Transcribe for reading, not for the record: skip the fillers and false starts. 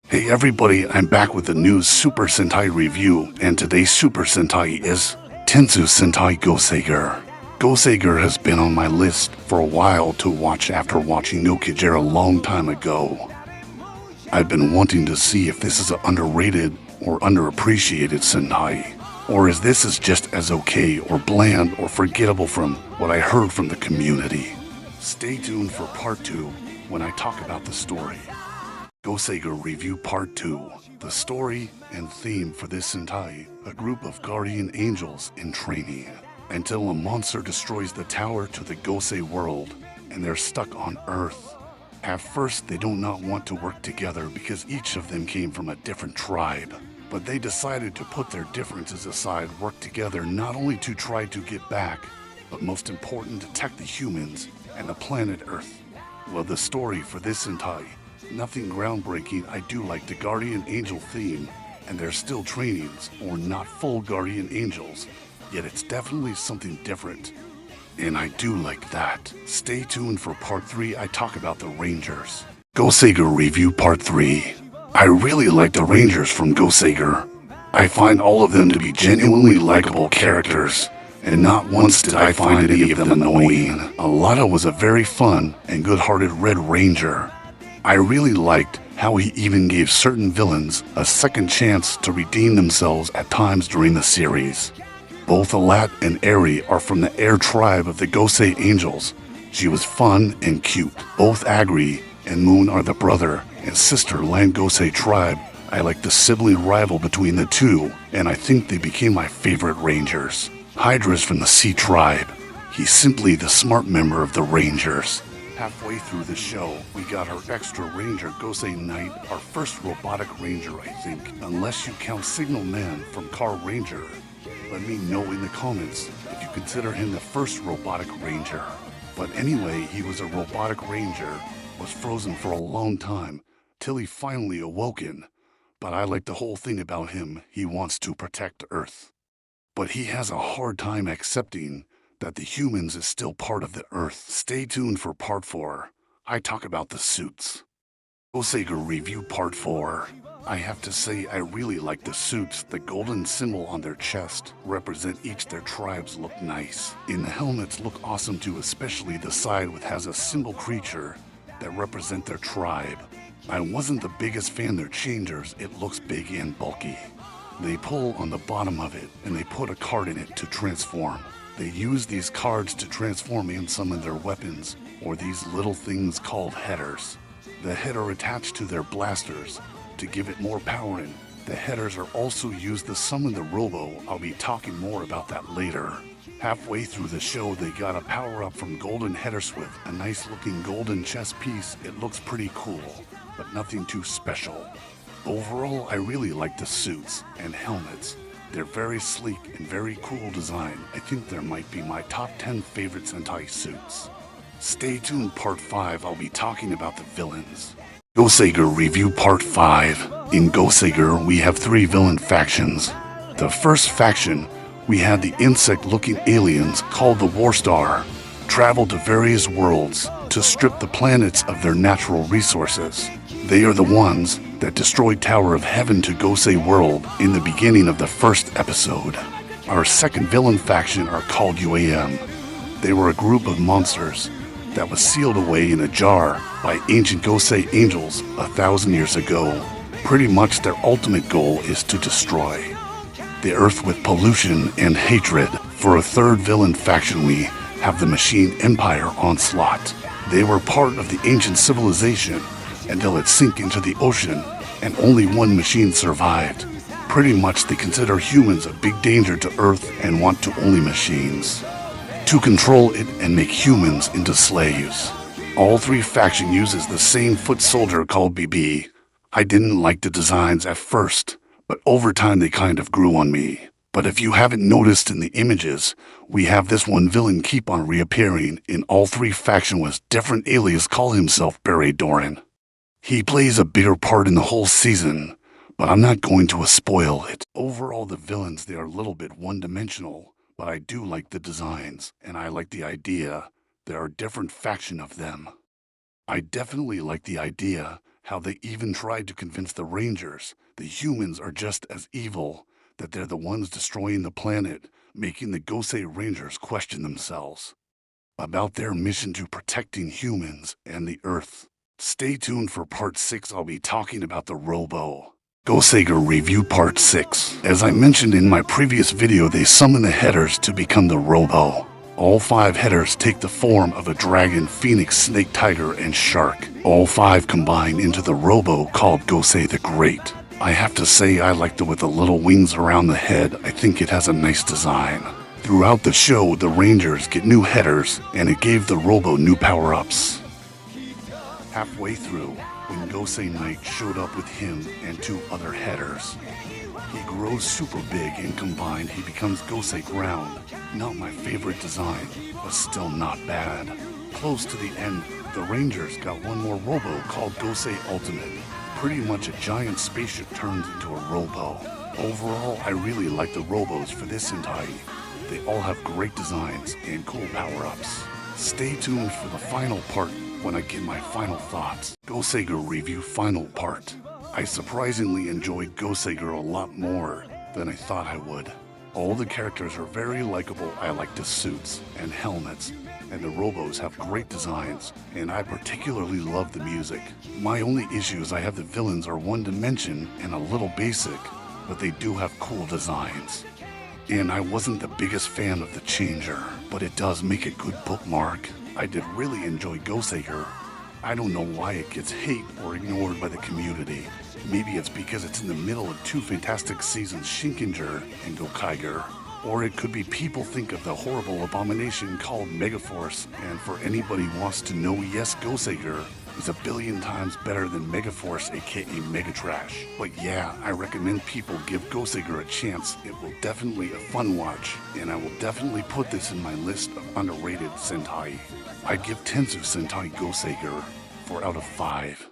Hey everybody, I'm back with a new Super Sentai review, and today's Super Sentai is Tensu Sentai Goseiger. Goseiger has been on my list for a while to watch after watching No Kijera a long time ago. I've been wanting to see if this is an underrated or underappreciated Sentai, or is this just as okay or bland or forgettable from what I heard from the community. Stay tuned for part 2 when I talk about the story. Goseiger Review Part 2. The story and theme for this Sentai: a group of guardian angels in training until a monster destroys the tower to the Gosei world and they're stuck on Earth. At first they do not want to work together because each of them came from a different tribe, but they decided to put their differences aside, work together not only to try to get back, but most important, attack the humans and the planet Earth. Well, the story for this Sentai, nothing groundbreaking. I do like the Guardian Angel theme, and they're still trainings, or not full Guardian Angels, yet it's definitely something different. And I do like that. Stay tuned for part 3, I talk about the Rangers. Goseiger Review Part 3. I really like the Rangers from Goseiger. I find all of them to be genuinely likable characters, and not once did I find any of them annoying. Alada was a very fun and good-hearted Red Ranger. I really liked how he even gave certain villains a second chance to redeem themselves at times during the series. Both Alat and Eri are from the Air tribe of the Gosei Angels. She was fun and cute. Both Agri and Moon are the brother and sister Land Gosei tribe. I like the sibling rival between the two, and I think they became my favorite Rangers. Hydra's from the Sea tribe. He's simply the smart member of the Rangers. Halfway through the show, we got our extra Ranger Gosei Knight, our first robotic Ranger, I think, unless you count Signal Man from Car Ranger. Let me know in the comments if you consider him the first robotic Ranger. But anyway, he was a robotic Ranger, was frozen for a long time, till he finally awoken. But I like the whole thing about him. He wants to protect Earth. But he has a hard time accepting that the humans is still part of the Earth. Stay tuned for part 4. I talk about the suits. Goseiger Review Part 4. I have to say I really like the suits. The golden symbol on their chest represent each their tribes look nice. And the helmets look awesome too, especially the side which has a symbol creature that represent their tribe. I wasn't the biggest fan of their changers. It looks big and bulky. They pull on the bottom of it and they put a card in it to transform. They use these cards to transform in some of their weapons, or these little things called headers. The head are attached to their blasters to give it more power in. The headers are also used to summon the Robo. I'll be talking more about that later. Halfway through the show, they got a power-up from Golden Headerswift, a nice-looking golden chess piece. It looks pretty cool, but nothing too special. Overall, I really like the suits and helmets. They're very sleek and very cool design. I think there might be my top 10 favorite Sentai suits. Stay tuned part 5, I'll be talking about the villains. Goseiger Review Part 5. In Goseiger, we have 3 villain factions. The first faction, we had the insect-looking aliens called the Warstar, travel to various worlds to strip the planets of their natural resources. They are the ones that destroyed Tower of Heaven to Gosei World in the beginning of the first episode. Our second villain faction are called UAM. They were a group of monsters that was sealed away in a jar by ancient Gosei angels 1,000 years ago. Pretty much their ultimate goal is to destroy the Earth with pollution and hatred. For a third villain faction, we have the Machine Empire Onslaught. They were part of the ancient civilization until it sank into the ocean and only one machine survived. Pretty much they consider humans a big danger to Earth and want to only machines to control it and make humans into slaves. All 3 factions uses the same foot soldier called BB. I didn't like the designs at first, but over time they kind of grew on me. But if you haven't noticed in the images, we have this one villain keep on reappearing in all 3 factions with different alias, call himself Barry Doran. He plays a bigger part in the whole season, but I'm not going to spoil it. Overall, the villains, they are a little bit one-dimensional, but I do like the designs, and I like the idea there are different factions of them. I definitely like the idea How they even tried to convince the Rangers the humans are just as evil, that they're the ones destroying the planet, making the Gosei Rangers question themselves about their mission to protecting humans and the Earth. Stay tuned for part 6. I'll be talking about the Robo. Goseiger Review Part 6. As I mentioned in my previous video, they summon the headers to become the Robo. All 5 headers take the form of a dragon, phoenix, snake, tiger, and shark. All 5 combine into the Robo called Gosei the Great. I have to say I like with the little wings around the head. I think it has a nice design. Throughout the show, the Rangers get new headers, and it gave the Robo new power-ups. Halfway through, when Gosei Knight showed up with him and 2 other headers, he grows super big, and combined he becomes Gosei Ground. Not my favorite design, but still not bad. Close to the end, the Rangers got one more Robo called Gosei Ultimate. Pretty much a giant spaceship turns into a Robo. Overall, I really like the Robos for this Sentai. They all have great designs and cool power-ups. Stay tuned for the final part when I give my final thoughts. Goseiger Review Final Part. I surprisingly enjoyed Goseiger a lot more than I thought I would. All the characters are very likable. I like the suits and helmets, and the Robos have great designs, and I particularly love the music. My only issue is I have the villains are one dimension and a little basic, but they do have cool designs. And I wasn't the biggest fan of the Changer, but it does make a good bookmark. I did really enjoy Goseiger. I don't know why it gets hate or ignored by the community. Maybe it's because it's in the middle of 2 fantastic seasons, Shinkenger and Gokaiger. Or it could be people think of the horrible abomination called Megaforce, and for anybody who wants to know, yes, Goseiger is a billion times better than Megaforce, aka Megatrash. But yeah, I recommend people give Goseiger a chance. It will definitely a fun watch, and I will definitely put this in my list of underrated Sentai. I'd give Tensu Sentai Goseiger 4 out of 5.